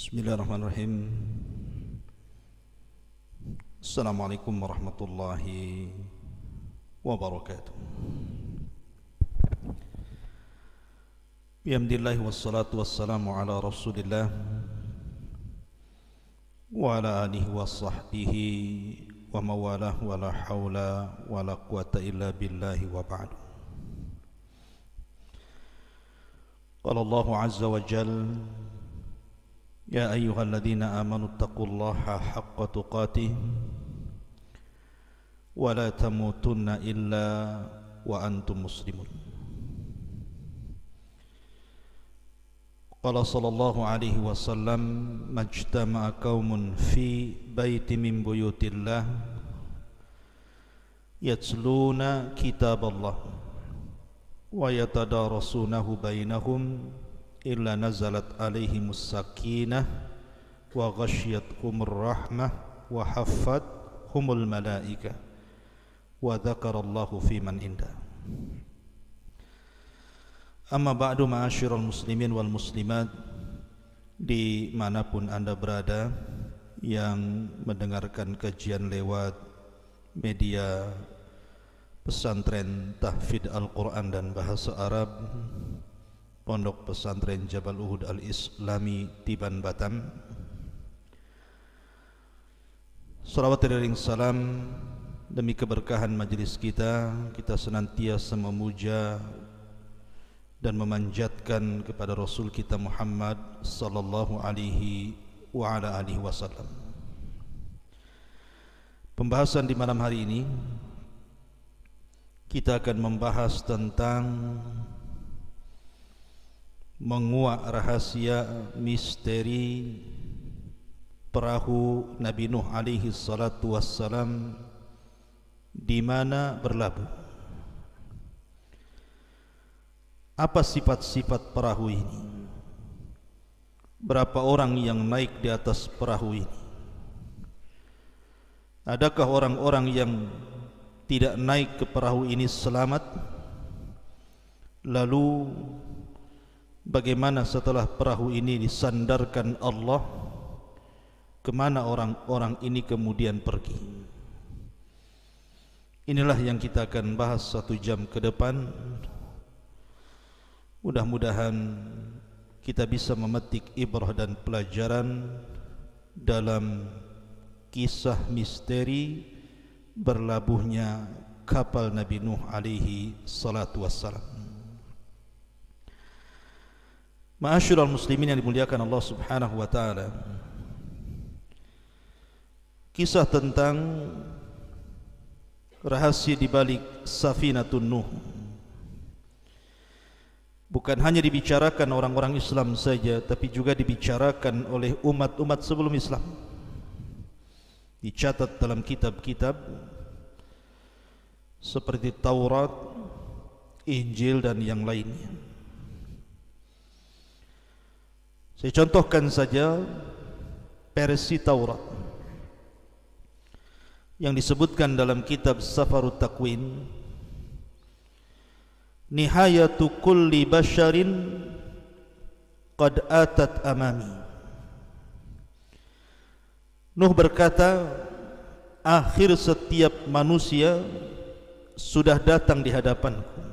Bismillahirrahmanirrahim. Assalamualaikum warahmatullahi wabarakatuh. Bihamdillahi wassalatu wassalamu ala rasulillah wa ala alihi wa sahbihi wa mawalah wa la hawla wa la quwata illa billahi wa ba'du. Qala Allahu azza wa jalla: Ya ayyuhalladzina amanu taqullaha haqqa tuqatih wa la tamutunna illa wa antum muslimun. Qala sallallahu alaihi wasallam: majtama'a qaumun fi baiti min buyutillah yatluna kitaballah wa yatadarasunahu bainahum illa nazalat alaihimus sakinah wa ghasyiyatuhumur rahmah wa haffathumul malaikah wa dzakarallahu fi man indah. Amma ba'du, ma'asyiral muslimin wal muslimat, dimanapun anda berada yang mendengarkan kajian lewat media pesantren tahfidz Al-Quran dan bahasa Arab Pondok Pesantren Jabal Uhud Al-Islami Tiban Batam. Salawat dan salam demi keberkahan majlis kita senantiasa memuja dan memanjatkan kepada Rasul kita Muhammad sallallahu alaihi wa ala alihi wasallam. Pembahasan di malam hari ini kita akan membahas tentang menguak rahasia misteri perahu Nabi Nuh alaihi salatu wassalam di mana berlabuh. Apa sifat-sifat perahu ini? Berapa orang yang naik di atas perahu ini? Adakah orang-orang yang tidak naik ke perahu ini selamat? Lalu bagaimana setelah perahu ini disandarkan Allah? Kemana orang-orang ini kemudian pergi? Inilah yang kita akan bahas 1 jam ke depan. Mudah-mudahan kita bisa memetik ibrah dan pelajaran dalam kisah misteri berlabuhnya kapal Nabi Nuh alaihi salatu wassalam. Ma'asyiral muslimin yang dimuliakan Allah subhanahu wa ta'ala, kisah tentang rahasia di balik Safinatun Nuh bukan hanya dibicarakan orang-orang Islam saja, tapi juga dibicarakan oleh umat-umat sebelum Islam. Dicatat dalam kitab-kitab seperti Taurat, Injil dan yang lainnya. Saya contohkan saja versi Taurat yang disebutkan dalam kitab Safarut Takwin: nihayatu kulli basharin qad atat amami. Nuh berkata, akhir setiap manusia sudah datang di hadapanku.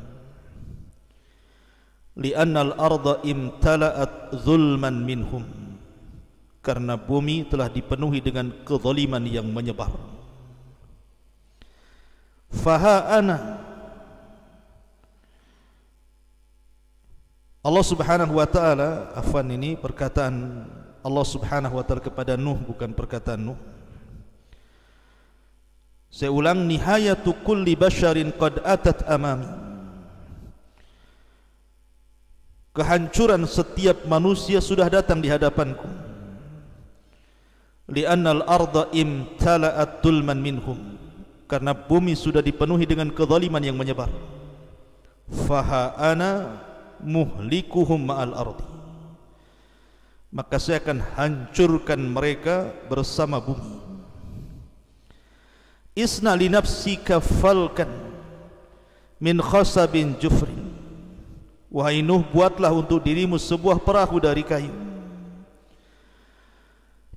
Li'annal arda imtala'at zulman minhum, karena bumi telah dipenuhi dengan kezaliman yang menyebar. Faha ana, Allah subhanahu wa ta'ala, afwan, ini perkataan Allah subhanahu wa ta'ala kepada Nuh, bukan perkataan Nuh. Saya ulang, nihayatu kulli basharin qad atat amami, kehancuran setiap manusia sudah datang di hadapanku. Li'annal arda imtala'at dulman minhum, karena bumi sudah dipenuhi dengan kezaliman yang menyebar. Faha ana muhlikuhum ma'al ardi, maka saya akan hancurkan mereka bersama bumi. Isna li nafsika falkan min khasabin jufrin, wahai Nuh, buatlah untuk dirimu sebuah perahu dari kayu.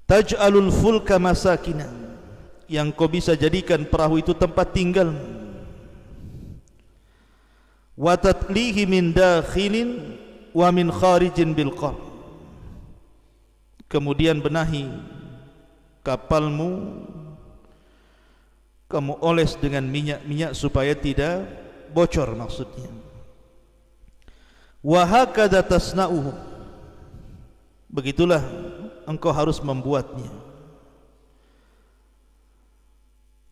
taj'alul fulka masakina, yang kau bisa jadikan perahu itu tempat tinggal, wa tatlihi min dakhilin wa min kharijin bil qar, kemudian benahi kapalmu, kamu oles dengan minyak-minyak supaya tidak bocor maksudnya. Wa hakadha tasna'uhu, begitulah engkau harus membuatnya.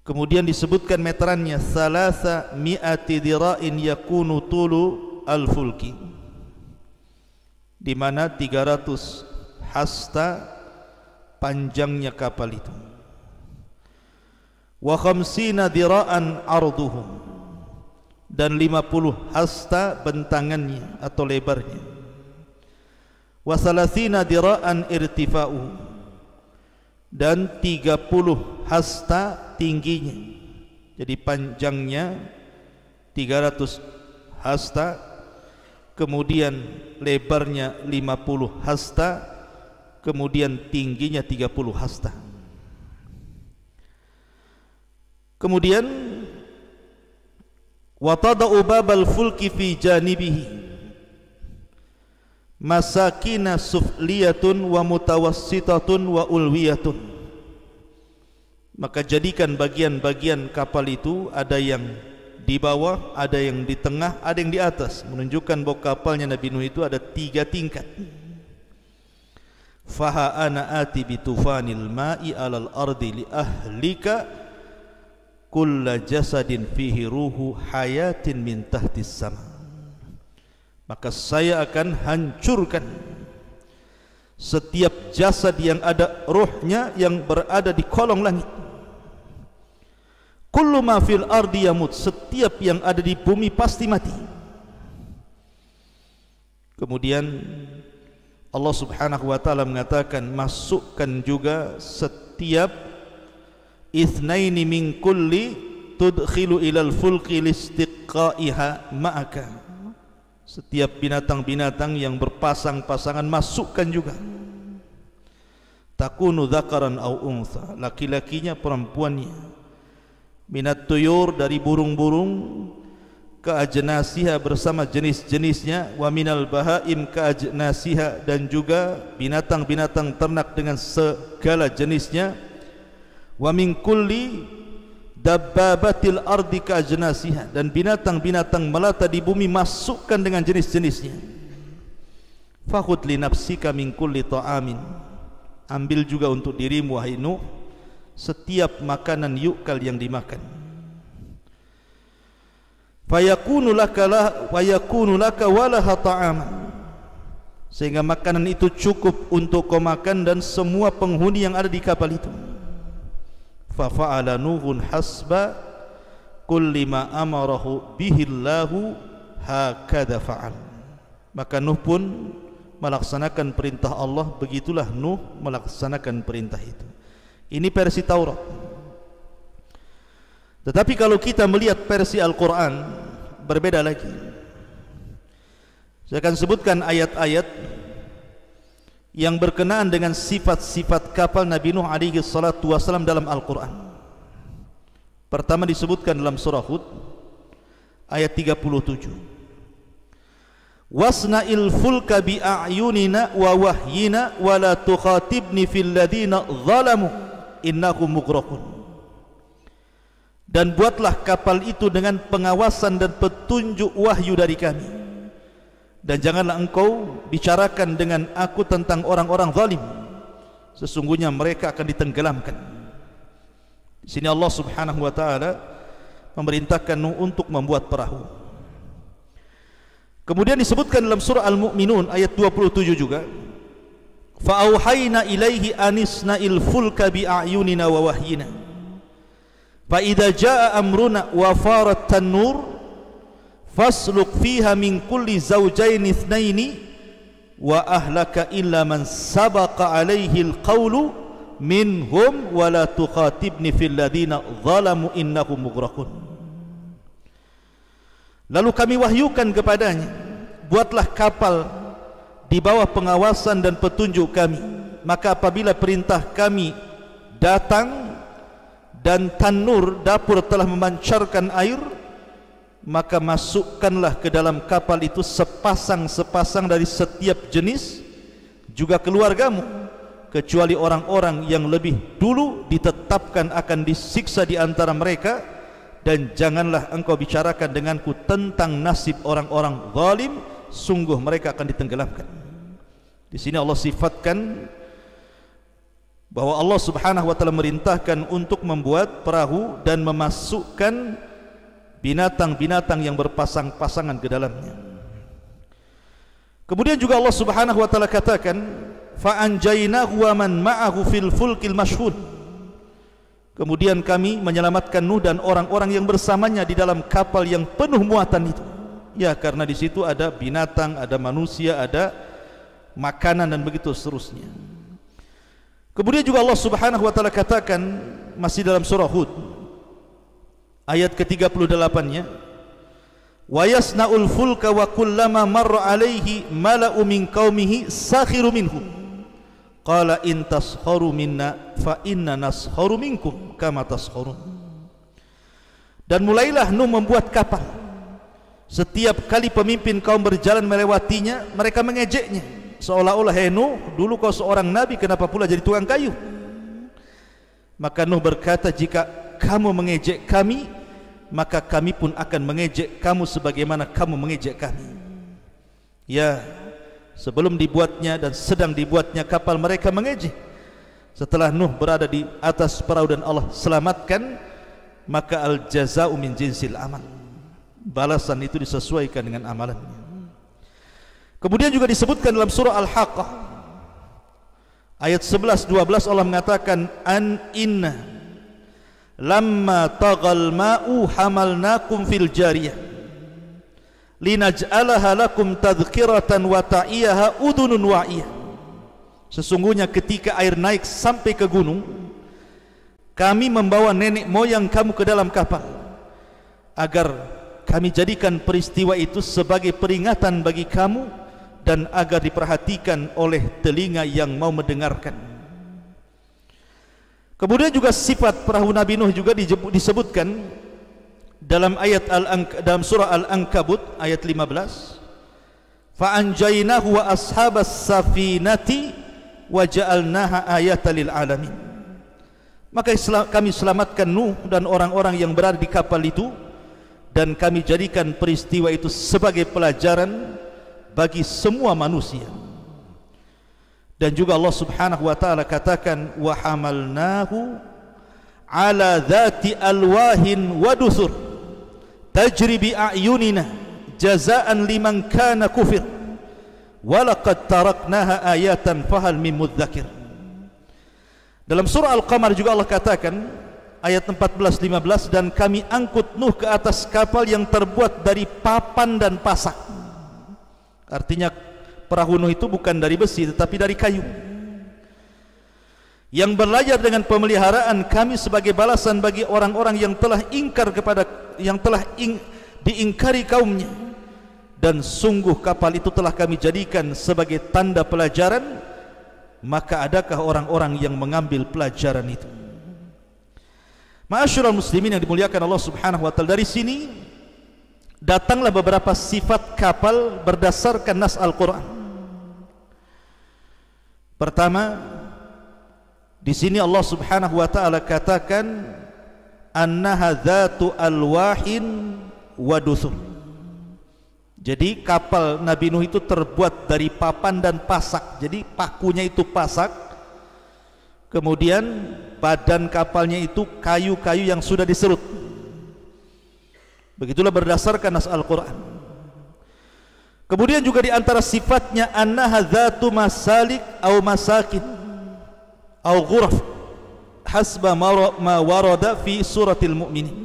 Kemudian disebutkan meterannya, salasa mi'ati dira'in yakunu tulu al-fulki, di mana 300 hasta panjangnya kapal itu. Wa khamsina dira'an arduhum, dan 50 hasta bentangannya atau lebarnya. Wa salasina dira'an irtifa'uhu, dan 30 hasta tingginya. Jadi panjangnya 300 hasta, kemudian lebarnya 50 hasta, kemudian tingginya 30 hasta. Kemudian wa tada'u babal fulki fi janibihi masakina sufliyatun wa mutawassitatun wa ulwiyatun, maka jadikan bagian-bagian kapal itu ada yang di bawah, ada yang di tengah, ada yang di atas, menunjukkan bahwa kapalnya Nabi Nuh itu ada 3 tingkat. Faha ana ati bitufanil ma'i alal ardi li ahlika kulla jasadin fihi ruhu hayatin min tahtis sama, maka saya akan hancurkan setiap jasad yang ada rohnya yang berada di kolong langit. Kullu ma fil ardi yamut, setiap yang ada di bumi pasti mati. Kemudian Allah Subhanahu wa taala mengatakan, masukkan juga setiap itsnaini min kulli tudkhilu ilal fulki listiqaiha ma'aka, setiap binatang-binatang yang berpasang-pasangan masukkan juga. Takunu dzakaran au untha, laki-lakinya perempuannya. Minat tuyur, dari burung-burung, ke ajnasiha bersama jenis-jenisnya, wa minal bahaim ke ajnasiha, dan juga binatang-binatang ternak dengan segala jenisnya, wa min kulli dabbabatil ardi ka ajnasiha, dan binatang-binatang melata di bumi masukkan dengan jenis-jenisnya. Fakhud li nafsika min kulli ta'amin, ambil juga untuk dirimu wahai Nuh setiap makanan yukal yang dimakan. Fayakunu laka walaha ta'aman, sehingga makanan itu cukup untuk kau makan dan semua penghuni yang ada di kapal itu. Fafa'ala Nuhun hasba kulli ma amarahu bihillahu hakadha fa'al, maka Nuh pun melaksanakan perintah Allah, begitulah Nuh melaksanakan perintah itu. Ini versi Taurat. Tetapi kalau kita melihat versi Al-Quran, berbeda lagi. Saya akan sebutkan ayat-ayat yang berkenaan dengan sifat-sifat kapal Nabi Nuh alaihi salatu wasalam dalam Al-Quran. Pertama disebutkan dalam surah Hud ayat 37. Wasna'il fulka bi'ayunina wa wahyina wa la tukhatibni fil ladhina zalamu innahum mughraqun. Dan buatlah kapal itu dengan pengawasan dan petunjuk wahyu dari kami, dan janganlah engkau bicarakan dengan aku tentang orang-orang zalim, sesungguhnya mereka akan ditenggelamkan. Di sini Allah Subhanahu wa taala memerintahkan Nuh untuk membuat perahu. Kemudian disebutkan dalam surah Al-Mu'minun ayat 27 juga, fa auhayna ilaihi anisna'il fulka bi a'yunina wa wahyina fa idza jaa amruna wa farat tanur fasluk fiha min kulli zawjayn ithnaini wa ahlaka illa man sabaqa alaihi alqawlu minhum wa la tukhatibni fil ladina zalamu innahum mughraqun. Lalu kami wahyukan kepadanya, buatlah kapal di bawah pengawasan dan petunjuk kami, maka apabila perintah kami datang dan tanur dapur telah memancarkan air, maka masukkanlah ke dalam kapal itu sepasang-sepasang dari setiap jenis, juga keluargamu, kecuali orang-orang yang lebih dulu ditetapkan akan disiksa di antara mereka, dan janganlah engkau bicarakan denganku tentang nasib orang-orang zalim, sungguh mereka akan ditenggelamkan. Di sini Allah sifatkan bahwa Allah Subhanahu wa taala merintahkan untuk membuat perahu dan memasukkan binatang-binatang yang berpasang-pasangan ke dalamnya. Kemudian juga Allah Subhanahu wa taala katakan, fa anjaynahu wa man ma'ahu fil fulkil mashhun. Kemudian kami menyelamatkan Nuh dan orang-orang yang bersamanya di dalam kapal yang penuh muatan itu. Ya, karena di situ ada binatang, ada manusia, ada makanan dan begitu seterusnya. Kemudian juga Allah Subhanahu wa taala katakan masih dalam surah Hud ayat ke-38-nya, wa yasna'ul fulka wa kullama marra alaihi mala'u min qaumihi sakhiru minhum qala in taskharu minna fa inna naskharu minkum kama taskhurun. Dan mulailah Nuh membuat kapal. Setiap kali pemimpin kaum berjalan melewatinya, mereka mengejeknya, seolah-olah, "Hei Nuh, dulu kau seorang nabi, kenapa pula jadi tukang kayu?" Maka Nuh berkata, "Jika kamu mengejek kami, maka kami pun akan mengejek kamu sebagaimana kamu mengejek kami." Ya, sebelum dibuatnya dan sedang dibuatnya kapal, mereka mengejek. Setelah Nuh berada di atas perahu dan Allah selamatkan, maka al-jaza'u min jinsil amal. Balasan itu disesuaikan dengan amalannya. Kemudian juga disebutkan dalam surah Al-Haqqah ayat 11-12, Allah mengatakan, an inna lamma tagal ma'u hamalnakum fil jariyah linaj'alaha lakum tadhkiratan wa ta'iyaha udunun wa'iyah. Sesungguhnya ketika air naik sampai ke gunung, kami membawa nenek moyang kamu ke dalam kapal, agar kami jadikan peristiwa itu sebagai peringatan bagi kamu dan agar diperhatikan oleh telinga yang mau mendengarkan. Kemudian juga sifat perahu Nabi Nuh juga disebutkan dalam dalam surah Al-Ankabut ayat 15, fa anjaynahu wa ashabas safinati wa ja'alnaha ayatan lil alamin. Maka kami selamatkan Nuh dan orang-orang yang berada di kapal itu, dan kami jadikan peristiwa itu sebagai pelajaran bagi semua manusia. Dan juga Allah Subhanahu wa taala katakan, wa hamalnahu ala dhati alwahin wa dusur tajri bi a'yunina jazaan liman kana kufir wa laqad taraknaha ayatan fahal min mudzakir. Dalam surah Al-Qamar juga Allah katakan ayat 14-15, dan kami angkut Nuh ke atas kapal yang terbuat dari papan dan pasak. Artinya perahu Nuh itu bukan dari besi tetapi dari kayu, yang berlayar dengan pemeliharaan kami sebagai balasan bagi orang-orang yang telah ingkar diingkari kaumnya. Dan sungguh kapal itu telah kami jadikan sebagai tanda pelajaran, maka adakah orang-orang yang mengambil pelajaran itu? Ma'asyiral muslimin yang dimuliakan Allah Subhanahu wa taala, dari sini datanglah beberapa sifat kapal berdasarkan nas Al-Qur'an. Pertama, di sini Allah Subhanahu wa taala katakan annaha dzatu alwahin wa dusur. Jadi kapal Nabi Nuh itu terbuat dari papan dan pasak. Jadi pakunya itu pasak, kemudian badan kapalnya itu kayu-kayu yang sudah diserut. Begitulah berdasarkan nas Al-Quran. Kemudian juga di antara sifatnya annaha dzatu masalik au masakin au ghuraf hasba ma warada fi suratil mu'minin.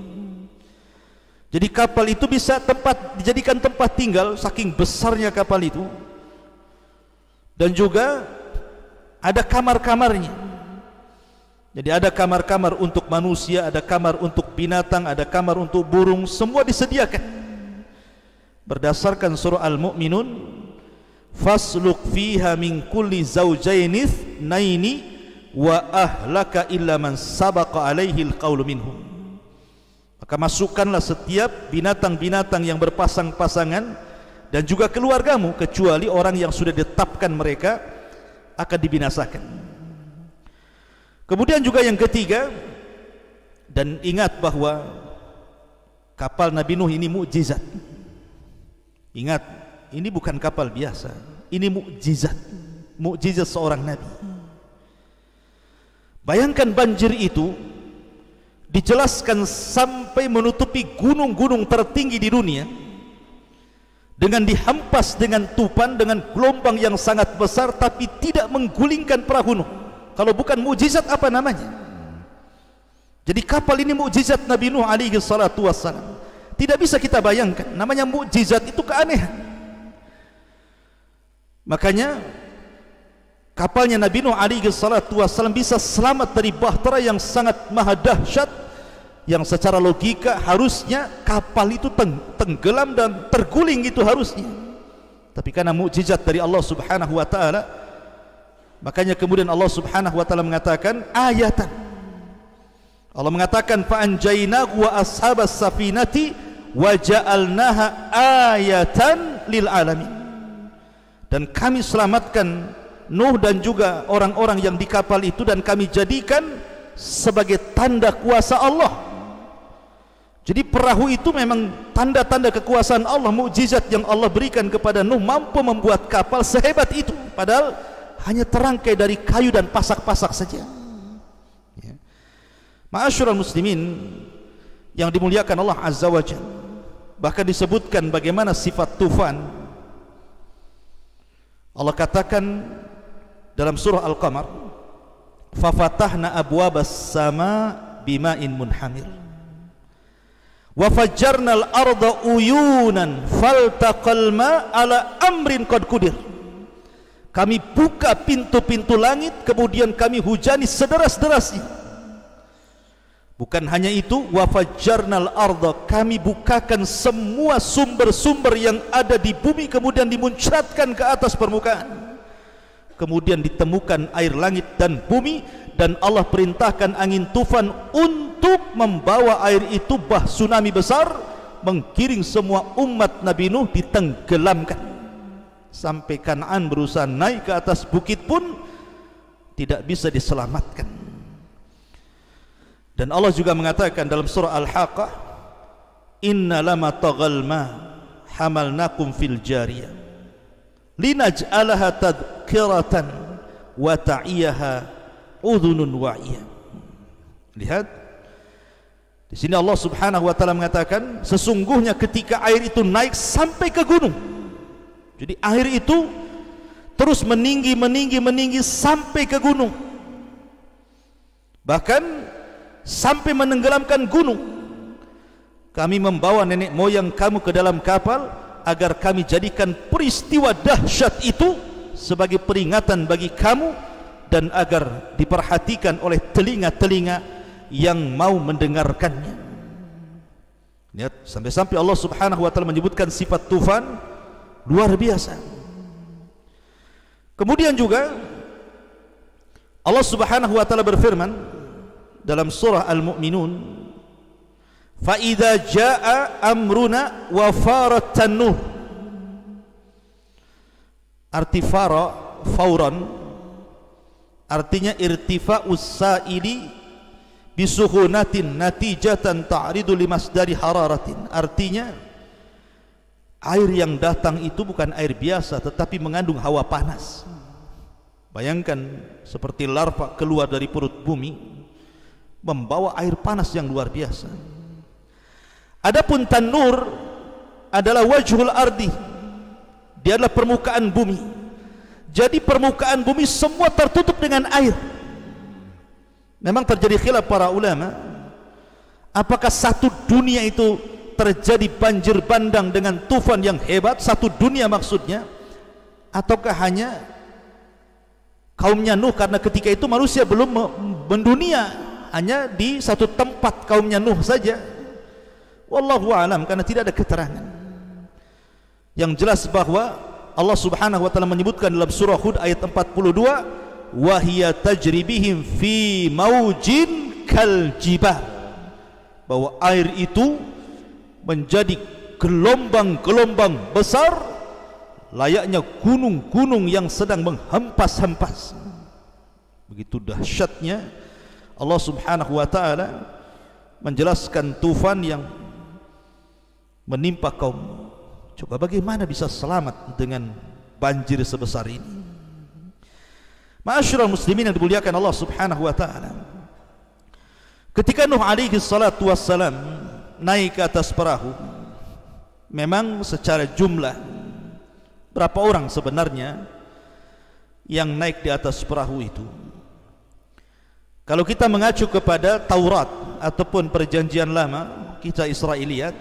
Jadi kapal itu bisa dijadikan tempat tinggal, saking besarnya kapal itu. Dan juga ada kamar-kamarnya. Jadi ada kamar-kamar untuk manusia, ada kamar untuk binatang, ada kamar untuk burung, semua disediakan. Berdasarkan surah Al-Mu'minun, fasluk fiha min kulli zawjaini itsnaini wa ahlaka illa man sabaqa alaihi alqaulu minhum. Maka masukkanlah setiap binatang-binatang yang berpasang-pasangan dan juga keluargamu, kecuali orang yang sudah ditetapkan mereka akan dibinasakan. Kemudian juga yang ketiga, dan ingat bahwa kapal Nabi Nuh ini mukjizat. Ingat, ini bukan kapal biasa, ini mukjizat, mukjizat seorang nabi. Bayangkan banjir itu dijelaskan sampai menutupi gunung-gunung tertinggi di dunia, dengan dihempas dengan tupan, dengan gelombang yang sangat besar, tapi tidak menggulingkan perahu Nuh. Kalau bukan mukjizat apa namanya? Jadi kapal ini mukjizat Nabi Nuh alaihi salatu wassalam. Tidak bisa kita bayangkan, namanya mukjizat itu keanehan. Makanya kapalnya Nabi Nuh alaihi salatu wassalam bisa selamat dari bahtera yang sangat maha dahsyat, yang secara logika harusnya kapal itu tenggelam dan terguling, itu harusnya. Tapi karena mukjizat dari Allah Subhanahu wa taala, makanya kemudian Allah Subhanahu wa taala mengatakan ayatan. Allah mengatakan fa anjaynahu wa ashabas safinati wa ja'alnaha ayatan lil alamin. Dan kami selamatkan Nuh dan juga orang-orang yang di kapal itu, dan kami jadikan sebagai tanda kuasa Allah. Jadi perahu itu memang tanda-tanda kekuasaan Allah, mukjizat yang Allah berikan kepada Nuh, mampu membuat kapal sehebat itu, padahal hanya terangkai dari kayu dan pasak-pasak saja. Ya. Ma'asyiral muslimin yang dimuliakan Allah Azza wa Jalla, bahkan disebutkan bagaimana sifat tufan. Allah katakan dalam surah Al-Qamar, fafatahna abwabas sama bima'in munhamir wa fajjarna al-arda uyunan faltaqal ma ala amrin qad qudir. Kami buka pintu-pintu langit, kemudian kami hujani sederas-derasnya. Bukan hanya itu, wa fajjarna al-arda, kami bukakan semua sumber-sumber yang ada di bumi, kemudian dimuncratkan ke atas permukaan. Kemudian ditemukan air langit dan bumi, dan Allah perintahkan angin tufan untuk membawa air itu, bah tsunami besar, menggiring semua umat Nabi Nuh, ditenggelamkan. Sampai Kan'an berusaha naik ke atas bukit pun tidak bisa diselamatkan. Dan Allah juga mengatakan dalam surah Al-Haqqah, inna lama taghal ma hamalnakum fil jariyah linaj'alaha tadhkiratan wa ta'iyaha udhunun wa'iyah. Lihat di sini Allah Subhanahu wa taala mengatakan, sesungguhnya ketika air itu naik sampai ke gunung, jadi air itu terus meninggi sampai ke gunung, bahkan sampai menenggelamkan gunung. Kami membawa nenek moyang kamu ke dalam kapal agar kami jadikan peristiwa dahsyat itu sebagai peringatan bagi kamu, dan agar diperhatikan oleh telinga-telinga yang mau mendengarkannya. Lihat, sampai-sampai Allah Subhanahu wa taala menyebutkan sifat tufan luar biasa. Kemudian juga Allah Subhanahu wa taala berfirman dalam surah Al-Mu'minun, fa idza jaa amruna wa farat tanuh. Arti fara, fauran, artinya irtifa'us sa'ili bisuhunatin natijatan ta'ridu limasdari hararatin. Artinya air yang datang itu bukan air biasa, tetapi mengandung hawa panas. Bayangkan seperti larva keluar dari perut bumi, membawa air panas yang luar biasa. Adapun tanur adalah wajhul ardi, dia adalah permukaan bumi. Jadi permukaan bumi semua tertutup dengan air. Memang terjadi khilaf para ulama, apakah satu dunia itu terjadi banjir bandang dengan tufan yang hebat, satu dunia maksudnya, ataukah hanya kaumnya Nuh, karena ketika itu manusia belum mendunia, hanya di satu tempat kaumnya Nuh saja. Wallahu a'lam, karena tidak ada keterangan. Yang jelas bahwa Allah Subhanahu wa taala menyebutkan dalam surah Hud ayat 42, wa hiya tajri bihim fi maujin kal jibal, bahwa air itu menjadi gelombang-gelombang besar layaknya gunung-gunung yang sedang menghempas-hempas. Begitu dahsyatnya Allah Subhanahu wa taala menjelaskan tufan yang menimpa kaum. Coba bagaimana bisa selamat dengan banjir sebesar ini? Ma'asyiral muslimin yang dimuliakan Allah Subhanahu wa taala, ketika Nuh alaihi salatu wassalam naik ke atas perahu, memang secara jumlah berapa orang sebenarnya yang naik di atas perahu itu? Kalau kita mengacu kepada Taurat ataupun perjanjian lama, kisah Israiliyat,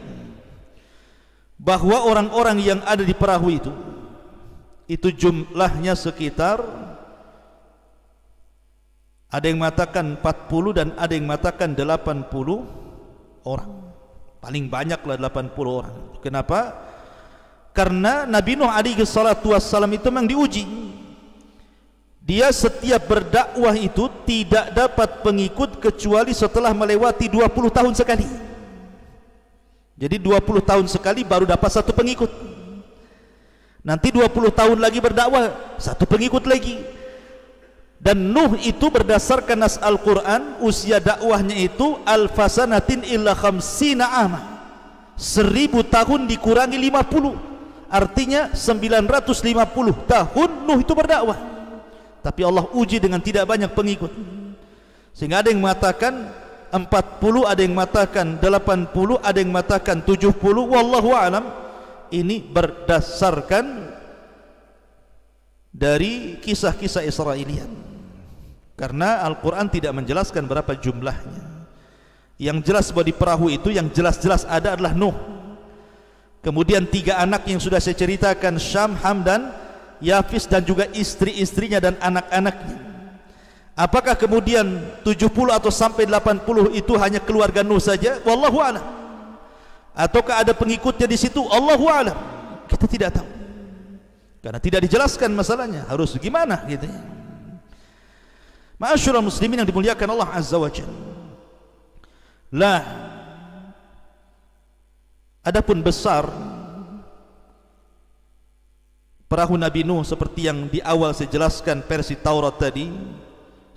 bahwa orang-orang yang ada di perahu itu jumlahnya sekitar, ada yang mengatakan 40 dan ada yang mengatakan 80 orang. Paling banyaklah 80 orang. Kenapa? Karena Nabi Nuh alaihi salatu wassalam itu memang diuji. Dia setiap berdakwah itu tidak dapat pengikut kecuali setelah melewati 20 tahun sekali. Jadi 20 tahun sekali baru dapat satu pengikut. Nanti 20 tahun lagi berdakwah, satu pengikut lagi. Dan Nuh itu berdasarkan nas Al-Quran, usia dakwahnya itu alfasanatin illa khamsina ama, 1000 tahun dikurangi 50, artinya 950 tahun Nuh itu berdakwah. Tapi Allah uji dengan tidak banyak pengikut, sehingga ada yang mengatakan 40, ada yang mengatakan 80, ada yang mengatakan 70. Wallahu a'lam. Ini berdasarkan dari kisah-kisah Israiliyat, karena Al-Quran tidak menjelaskan berapa jumlahnya. Yang jelas bahwa di perahu itu yang jelas-jelas ada adalah Nuh, kemudian 3 anak yang sudah saya ceritakan, Syam, Ham dan Yafis, dan juga istri-istrinya dan anak-anaknya. Apakah kemudian 70 atau sampai 80 itu hanya keluarga Nuh saja? Wallahu a'lam. Ataukah ada pengikutnya di situ? Allahu a'lam. Kita tidak tahu, karena tidak dijelaskan masalahnya harus gimana gitu ya. Ma'asyiral muslimin yang dimuliakan Allah Azza wa Jalla. Lah, adapun besar perahu Nabi Nuh seperti yang di awal saya jelaskan versi Taurat tadi,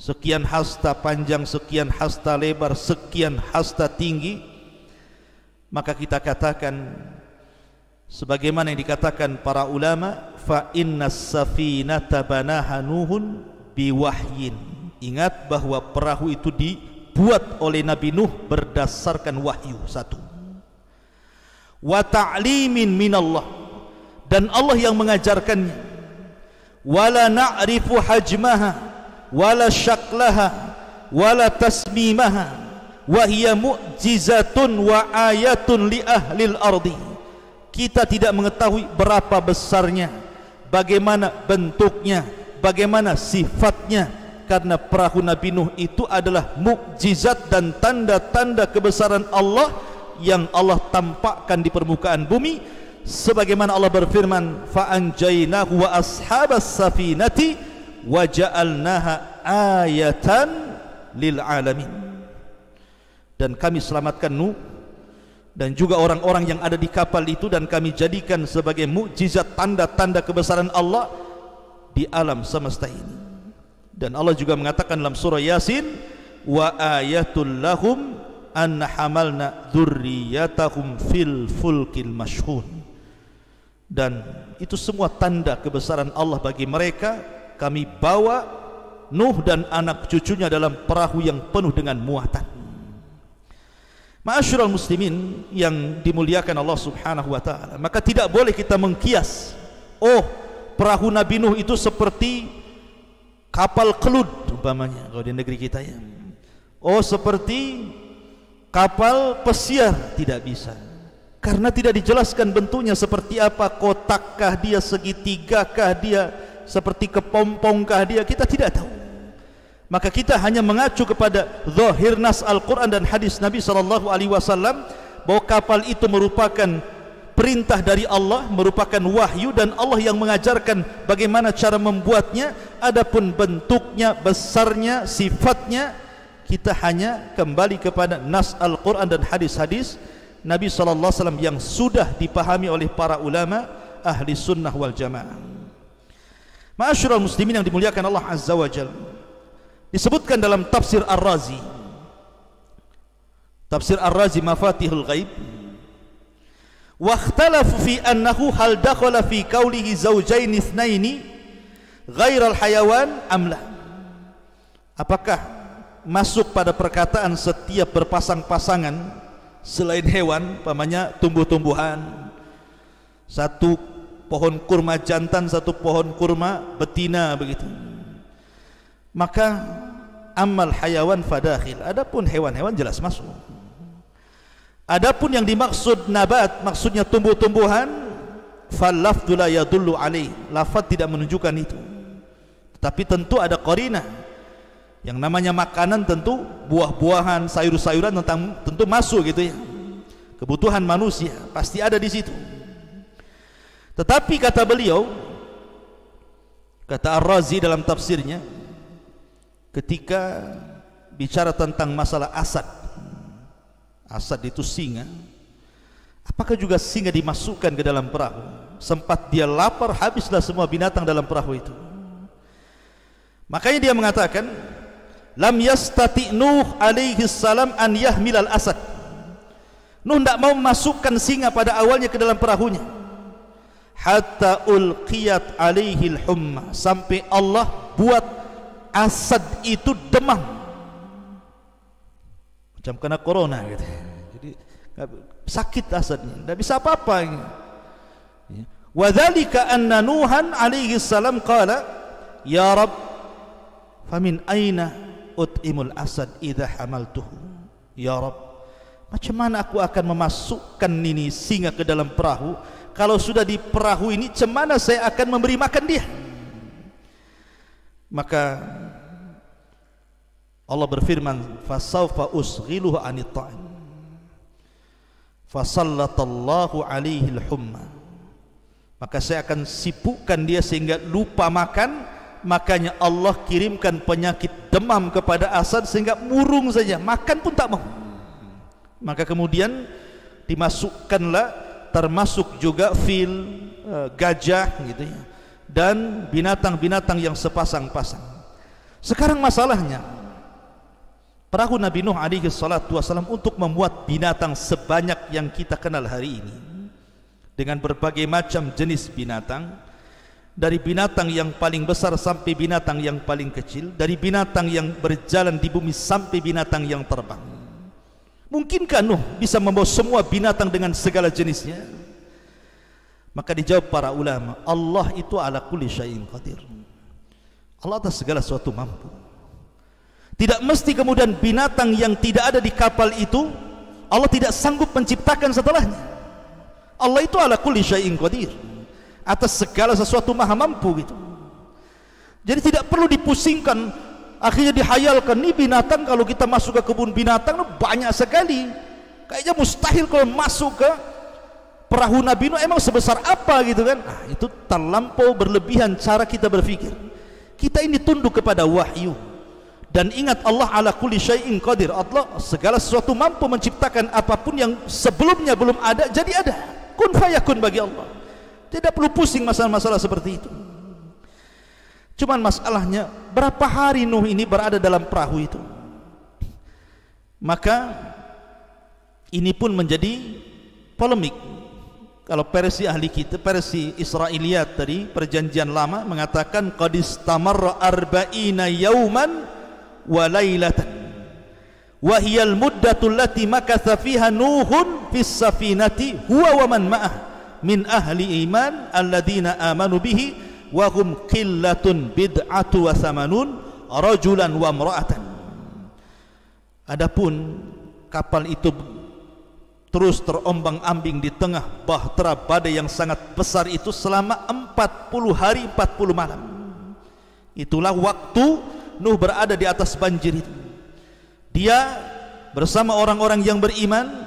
sekian hasta panjang, sekian hasta lebar, sekian hasta tinggi, maka kita katakan sebagaimana yang dikatakan para ulama, fa innas safinata banaha Nuhun biwahyin. Ingat bahwa perahu itu dibuat oleh Nabi Nuh berdasarkan wahyu, satu. Wa ta'limin minallah, dan Allah yang mengajarkannya. Wala na'rifu hajmaha wala syaklaha wala tasmimaha wa hiya mu'jizatun wa ayatun li ahlil ardi. Kita tidak mengetahui berapa besarnya, bagaimana bentuknya, bagaimana sifatnya, karena perahu Nabi Nuh itu adalah mukjizat dan tanda-tanda kebesaran Allah yang Allah tampakkan di permukaan bumi, sebagaimana Allah berfirman, fa anjaynahu wa ashabas safinati wa ja'alnaha ayatan lil alamin. Dan kami selamatkan Nuh dan juga orang-orang yang ada di kapal itu, dan kami jadikan sebagai mukjizat, tanda-tanda kebesaran Allah di alam semesta ini. Dan Allah juga mengatakan dalam surah Yasin, wa ayatul lahum an hamalna dzurriyyatahum fil fulkil mashhun. Dan itu semua tanda kebesaran Allah bagi mereka. Kami bawa Nuh dan anak cucunya dalam perahu yang penuh dengan muatan. Ma'asyiral muslimin yang dimuliakan Allah Subhanahu wa taala, maka tidak boleh kita mengkias, oh perahu Nabi Nuh itu seperti kapal kelud umpamanya kalau di negeri kita ya, oh seperti kapal pesiar. Tidak bisa, karena tidak dijelaskan bentuknya seperti apa, kotakkah dia, segitigakah dia, seperti kepompongkah dia, kita tidak tahu. Maka kita hanya mengacu kepada zahir nas Al-Quran dan hadis Nabi SAW bahwa kapal itu merupakan perintah dari Allah, merupakan wahyu, dan Allah yang mengajarkan bagaimana cara membuatnya. Adapun bentuknya, besarnya, sifatnya, kita hanya kembali kepada nas Al-Quran dan hadis-hadis Nabi SAW yang sudah dipahami oleh para ulama ahli sunnah wal jamaah. Ma'asyiral muslimin yang dimuliakan Allah Azza wa Jalla, disebutkan dalam tafsir Ar-Razi, tafsir Ar-Razi Mafatihul Ghaib, wakhtalafu fi annahu hal dakhala fi qawlihi zawjaini itsnaini ghairal hayawan amla. Apakah masuk pada perkataan setiap berpasang-pasangan selain hewan, pamannya tumbuh-tumbuhan, satu pohon kurma jantan, satu pohon kurma betina, begitu. Maka amal hayawan fadakhil, adapun hewan-hewan jelas masuk. Adapun yang dimaksud nabat, maksudnya tumbuh-tumbuhan, fal-lafdhu la yadullu alaih, lafaz tidak menunjukkan itu. Tapi tentu ada qarinah. Yang namanya makanan tentu buah-buahan, sayur-sayuran tentu masuk gitu ya. Kebutuhan manusia pasti ada di situ. Tetapi kata beliau, kata Ar-Razi dalam tafsirnya, ketika bicara tentang masalah asad, asad itu singa, apakah juga singa dimasukkan ke dalam perahu? Sempat dia lapar, habislah semua binatang dalam perahu itu. Makanya dia mengatakan, lam yastati Nuh alaihi salam an yahmilal asad. Nuh tidak mau memasukkan singa pada awalnya ke dalam perahunya, hatta ulqiyat alaihi al-humma, sampai Allah buat asad itu demam, macam kena corona gitu. Jadi sakit asadnya, tidak bisa apa-apa. Wa dzalika anna Nuhan alaihi salam qala ya Rabb famin aina ut'imul asad idza hamaltuhu. Ya Rabb, macam mana aku akan memasukkan ini singa ke dalam perahu? Kalau sudah di perahu ini, macam mana saya akan memberi makan dia? Maka Allah berfirman, fasawfa usghiluhu anit ta'am fasallatallahu alaihi al-humma, maka saya akan sibukkan dia sehingga lupa makan. Makanya Allah kirimkan penyakit demam kepada asad sehingga murung saja, makan pun tak mau. Maka kemudian dimasukkanlah, termasuk juga fil, gajah gitu ya, dan binatang-binatang yang sepasang-pasang. Sekarang masalahnya, perahu Nabi Nuh alaihi salatu wasalam untuk memuat binatang sebanyak yang kita kenal hari ini, dengan berbagai macam jenis binatang, dari binatang yang paling besar sampai binatang yang paling kecil, dari binatang yang berjalan di bumi sampai binatang yang terbang. Mungkinkah Nuh bisa membawa semua binatang dengan segala jenisnya? Maka dijawab para ulama, Allah itu ala kulli syai'in qadir. Allah atas segala sesuatu mampu. Tidak mesti kemudian binatang yang tidak ada di kapal itu Allah tidak sanggup menciptakan setelahnya. Allah itu ala kulli syai'in qadir, atas segala sesuatu maha mampu gitu. Jadi tidak perlu dipusingkan, akhirnya dihayalkan, nih binatang kalau kita masuk ke kebun binatang banyak sekali, kayaknya mustahil kalau masuk ke perahu Nabi Nuh, emang sebesar apa gitu kan. Nah, itu terlampau berlebihan cara kita berpikir. Kita ini tunduk kepada wahyu, dan ingat Allah ala kulli syai'in qadir. Allah segala sesuatu mampu menciptakan apapun yang sebelumnya belum ada jadi ada. Kun fayakun bagi Allah. Tidak perlu pusing masalah-masalah seperti itu. Cuman masalahnya, berapa hari Nuh ini berada dalam perahu itu? Maka ini pun menjadi polemik. Kalau versi ahli kita, versi Israiliyat tadi, perjanjian lama mengatakan qad istamarra arba'ina yauman wa lailatan wa hiyal muddatu allati makatha fiha Nuhun fis safinati huwa wa man ma'ah min ahli iman alladzina amanu bihi wa hum qillatun bid'atu wa thamanun rajulan wa imra'atan. Adapun kapal itu terus terombang-ambing di tengah bahtera badai yang sangat besar itu selama 40 hari 40 malam. Itulah waktu Nuh berada di atas banjir itu. Dia bersama orang-orang yang beriman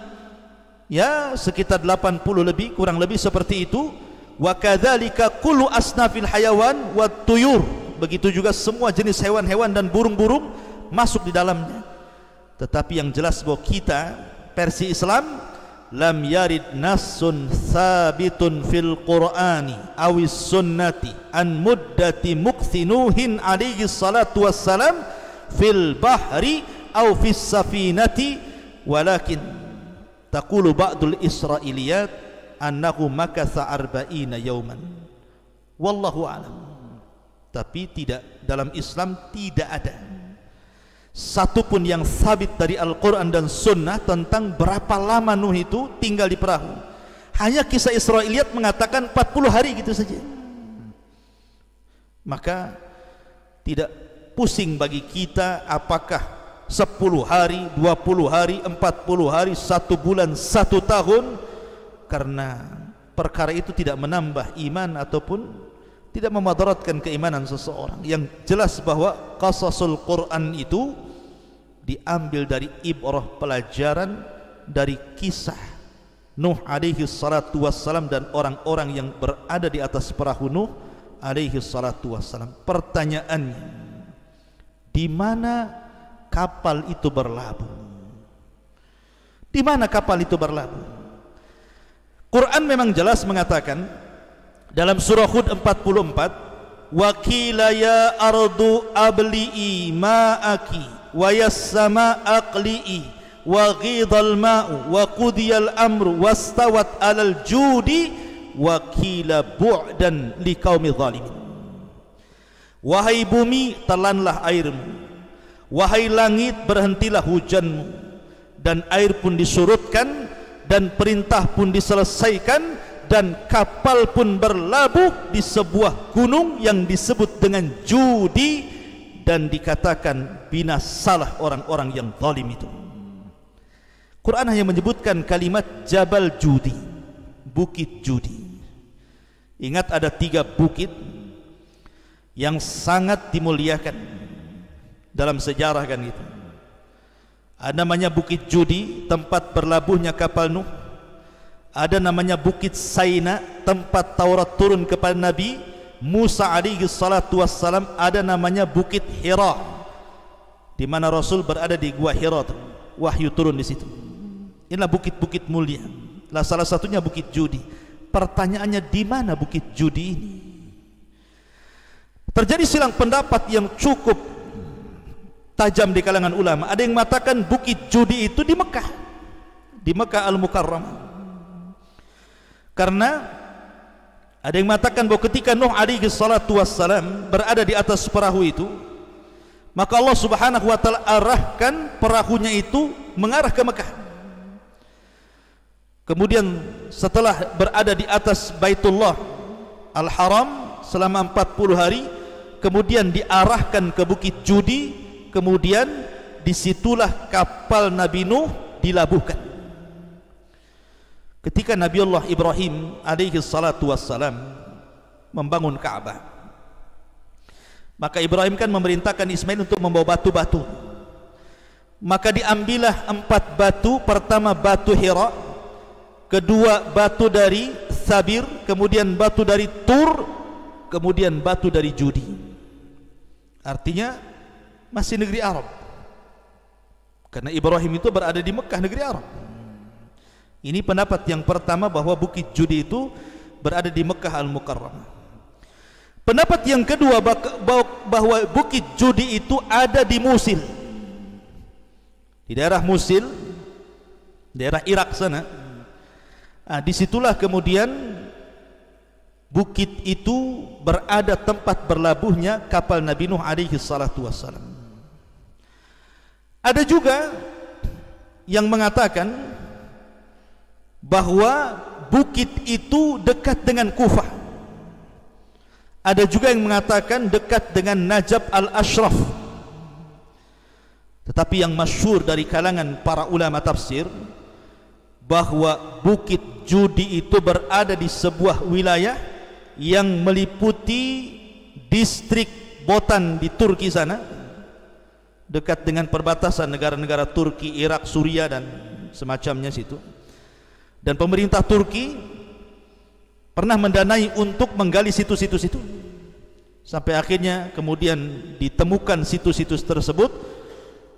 ya sekitar 80 lebih, kurang lebih seperti itu. Wa kadzalika kullu asnafil hayawan wat tuyur, begitu juga semua jenis hewan-hewan dan burung-burung masuk di dalamnya. Tetapi yang jelas bahwa kita versi Islam, lam yarid nassun sabitun fil qur'ani awis sunnati an muddati mukthinuhin alaihi salatu wassalam fil bahri aw fis safinati, walakin taqulu ba'dul israiliyat annahu makatha arba'ina yawman, wallahu a'lam. Tapi tidak, dalam Islam tidak ada satupun yang sabit dari Al-Quran dan Sunnah tentang berapa lama Nuh itu tinggal di perahu. Hanya kisah Israiliyat mengatakan 40 hari gitu saja. Maka tidak pusing bagi kita apakah 10 hari, 20 hari, 40 hari, 1 bulan, 1 tahun, karena perkara itu tidak menambah iman ataupun tidak memadaratkan keimanan seseorang. Yang jelas bahwa qasasul Quran itu diambil dari ibrah, pelajaran dari kisah Nuh alaihi salatu wassalam dan orang-orang yang berada di atas perahu Nuh alaihi salatu wassalam. Pertanyaannya, di mana kapal itu berlabuh? Di mana kapal itu berlabuh? Quran memang jelas mengatakan dalam surah Hud 44, wa qila ya ardu abli'i ma'aki wa yassama aqli'i wa ghidal ma'u wa qudiyal amru wastawat alal judi wa qila bu'dan liqaumi zalimin. Wahai bumi, telanlah airmu, wahai langit, berhentilah hujanmu, dan air pun disurutkan dan perintah pun diselesaikan, dan kapal pun berlabuh di sebuah gunung yang disebut dengan Judi, dan dikatakan binasalah orang-orang yang zalim itu. Quran hanya menyebutkan kalimat Jabal Judi, Bukit Judi. Ingat ada 3 bukit yang sangat dimuliakan dalam sejarah kan gitu. Ada namanya Bukit Judi, tempat berlabuhnya kapal Nuh. Ada namanya Bukit Saina, tempat Taurat turun kepada Nabi Musa alaihi salatu wassalam. Ada namanya Bukit Hira, di mana Rasul berada di gua Hira, wahyu turun di situ. Inilah bukit-bukit mulia. Lah salah satunya Bukit Judi. Pertanyaannya, di mana Bukit Judi ini? Terjadi silang pendapat yang cukup tajam di kalangan ulama. Ada yang mengatakan Bukit Judi itu di Mekah, di Mekah Al-Mukarramah. Karena ada yang mengatakan bahwa ketika Nuh alaihi salatu wassalam berada di atas perahu itu, maka Allah subhanahu wa ta'ala arahkan perahunya itu mengarah ke Mekah. Kemudian setelah berada di atas Baitullah Al-Haram selama 40 hari, kemudian diarahkan ke Bukit Judi, kemudian disitulah kapal Nabi Nuh dilabuhkan. Ketika Nabi Allah Ibrahim alaihi salatu wassalam membangun Ka'bah, maka Ibrahim kan memerintahkan Ismail untuk membawa batu-batu. Maka diambillah 4 batu. Pertama batu Hira, kedua batu dari Sabir, kemudian batu dari Tur, kemudian batu dari Judi. Artinya masih negeri Arab, karena Ibrahim itu berada di Mekah, negeri Arab. Ini pendapat yang pertama, bahwa Bukit Judi itu berada di Mekah Al-Mukarramah. Pendapat yang kedua, bahwa Bukit Judi itu ada di Musil, di daerah Musil, daerah Irak sana. Nah, disitulah kemudian bukit itu berada tempat berlabuhnya kapal Nabi Nuh alaihi salatu wassalam. Ada juga yang mengatakan bahwa bukit itu dekat dengan Kufah. Ada juga yang mengatakan dekat dengan Najab al-Ashraf. Tetapi yang masyhur dari kalangan para ulama tafsir, bahwa Bukit Judi itu berada di sebuah wilayah yang meliputi distrik Botan di Turki sana, dekat dengan perbatasan negara-negara Turki, Irak, Suria dan semacamnya situ. Dan pemerintah Turki pernah mendanai untuk menggali situs-situs itu, sampai akhirnya kemudian ditemukan situs-situs tersebut.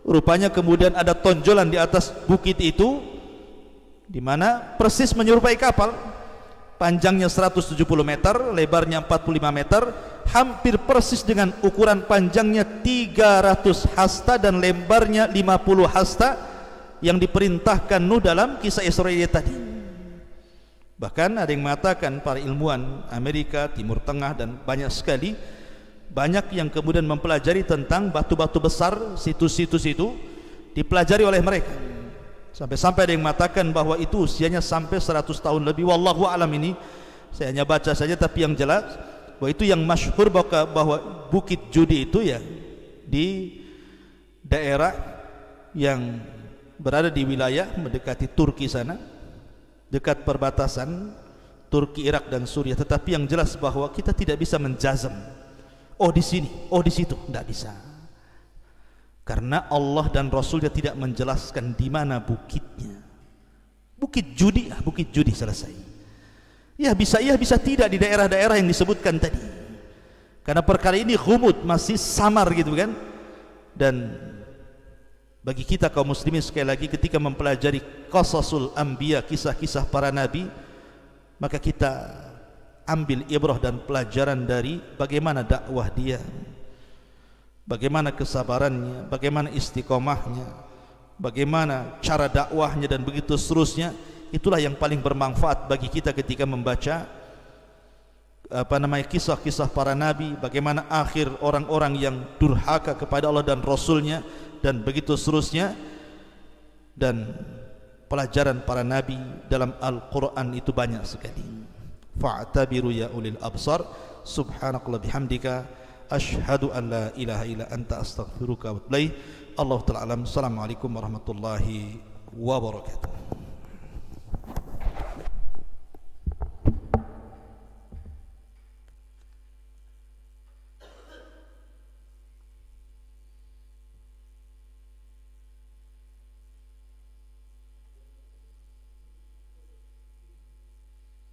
Rupanya kemudian ada tonjolan di atas bukit itu, di mana persis menyerupai kapal. Panjangnya 170 meter, lebarnya 45 meter, hampir persis dengan ukuran panjangnya 300 hasta dan lebarnya 50 hasta yang diperintahkan Nuh dalam kisah Israel tadi. Bahkan ada yang mengatakan, para ilmuwan Amerika, Timur Tengah dan banyak sekali, banyak yang kemudian mempelajari tentang batu-batu besar, situs-situs itu dipelajari oleh mereka. Sampai-sampai ada yang mengatakan bahwa itu usianya sampai 100 tahun lebih. Wallahu alam, ini saya hanya baca saja, tapi yang jelas bahwa itu yang masyhur bahwa Bukit Judi itu ya di daerah yang berada di wilayah mendekati Turki sana, dekat perbatasan Turki, Irak dan Suriah. Tetapi yang jelas bahwa kita tidak bisa menjazam, oh di sini, oh di situ, tidak bisa. Karena Allah dan Rasulnya tidak menjelaskan di mana bukitnya. Bukit Judi, Bukit Judi, selesai. Ya bisa tidak di daerah-daerah yang disebutkan tadi. Karena perkara ini ghumud, masih samar gitu kan. Dan bagi kita kaum muslimin, sekali lagi, ketika mempelajari qasasul anbiya, kisah-kisah para nabi, maka kita ambil ibrah dan pelajaran dari bagaimana dakwah dia, bagaimana kesabarannya, bagaimana istiqomahnya, bagaimana cara dakwahnya, dan begitu seterusnya. Itulah yang paling bermanfaat bagi kita ketika membaca kisah-kisah para nabi, bagaimana akhir orang-orang yang durhaka kepada Allah dan Rasulnya, dan begitu seterusnya. Dan pelajaran para nabi dalam Al-Quran itu banyak sekali. Fa'tabiru ya ulil absar. Subhanakallah bihamdika, asyhadu an la ilaha illa anta, astaghfiruka wa atubu ilaik. Allahu ta'ala alam. Assalamualaikum warahmatullahi wabarakatuh.